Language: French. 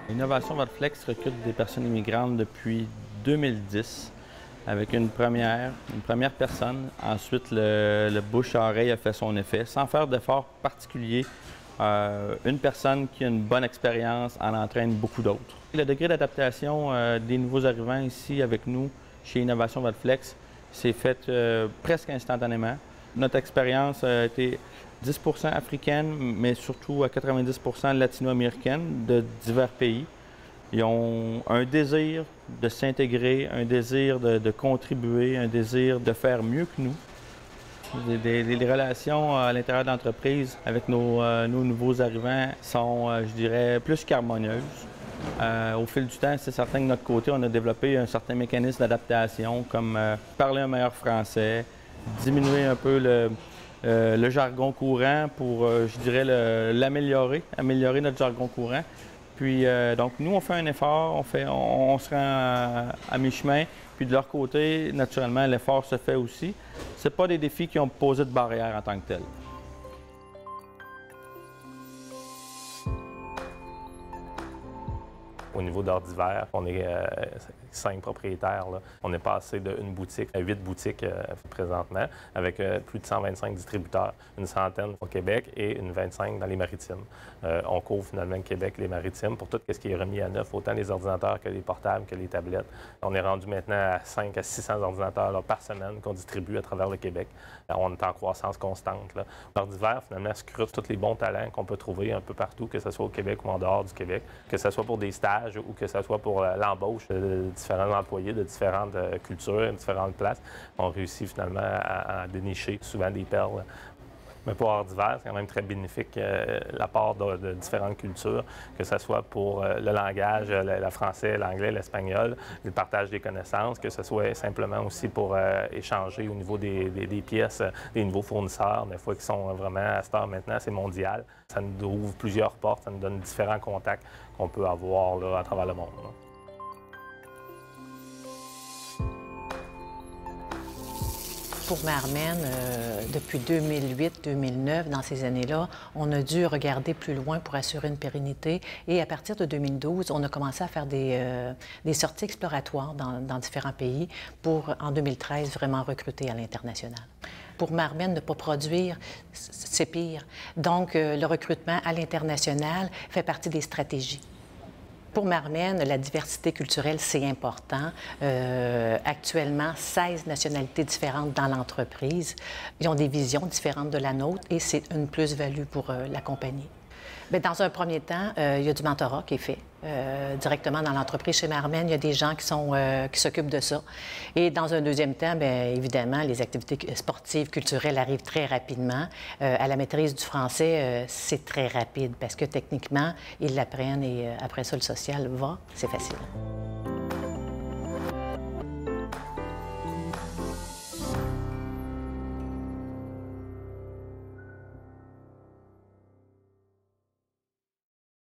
Innovation Vodflex recrute des personnes immigrantes depuis 2010 avec une première personne. Ensuite, le bouche à oreille a fait son effet sans faire d'efforts particuliers. Une personne qui a une bonne expérience en entraîne beaucoup d'autres. Le degré d'adaptation des nouveaux arrivants ici avec nous chez Innovation Vodflex s'est fait presque instantanément. Notre expérience a été 10 africaine, mais surtout à 90 latino-américaine de divers pays. Ils ont un désir de s'intégrer, un désir de contribuer, un désir de faire mieux que nous. Les relations à l'intérieur de l'entreprise avec nos nouveaux arrivants sont, je dirais, plus qu'harmonieuses. Au fil du temps, c'est certain que de notre côté, on a développé un certain mécanisme d'adaptation, comme parler un meilleur français, diminuer un peu le jargon courant pour, je dirais, l'améliorer, améliorer notre jargon courant. Puis, donc, nous, on fait un effort, on se rend à mi-chemin. Puis, de leur côté, naturellement, l'effort se fait aussi. Ce pas des défis qui ont posé de barrière en tant que tels. Au niveau d'Ordivert, on est 5 propriétaires. Là. On est passé d'une boutique à 8 boutiques présentement, avec plus de 125 distributeurs, une centaine au Québec et une 25 dans les Maritimes. On couvre finalement le Québec et les Maritimes pour tout ce qui est remis à neuf, autant les ordinateurs que les portables que les tablettes. On est rendu maintenant à 5 à 600 ordinateurs là, par semaine qu'on distribue à travers le Québec. On est en croissance constante. Ordivert, finalement, scrute tous les bons talents qu'on peut trouver un peu partout, que ce soit au Québec ou en dehors du Québec, que ce soit pour des stages ou que ce soit pour l'embauche de différents employés de différentes cultures, différentes places. On réussit finalement à dénicher souvent des perles. Mais pour Ordivert, c'est quand même très bénéfique l'apport de différentes cultures, que ce soit pour le langage, le français, l'anglais, l'espagnol, le partage des connaissances, que ce soit simplement aussi pour échanger au niveau des pièces, des nouveaux fournisseurs, des fois qui sont vraiment à cette heure maintenant, c'est mondial. Ça nous ouvre plusieurs portes, ça nous donne différents contacts qu'on peut avoir là, à travers le monde. Là. Pour Marmen, depuis 2008-2009, dans ces années-là, on a dû regarder plus loin pour assurer une pérennité. Et à partir de 2012, on a commencé à faire des sorties exploratoires dans différents pays pour, en 2013, vraiment recruter à l'international. Pour Marmen, ne pas produire, c'est pire. Donc, le recrutement à l'international fait partie des stratégies. Pour Marmen, la diversité culturelle, c'est important. Actuellement, 16 nationalités différentes dans l'entreprise. Ils ont des visions différentes de la nôtre et c'est une plus-value pour la compagnie. Bien, dans un premier temps, il y a du mentorat qui est fait. Directement dans l'entreprise chez Marmen, il y a des gens qui s'occupent de ça. Et dans un deuxième temps, bien évidemment, les activités sportives, culturelles arrivent très rapidement. À la maîtrise du français, c'est très rapide parce que techniquement, ils l'apprennent et après ça, le social va, c'est facile.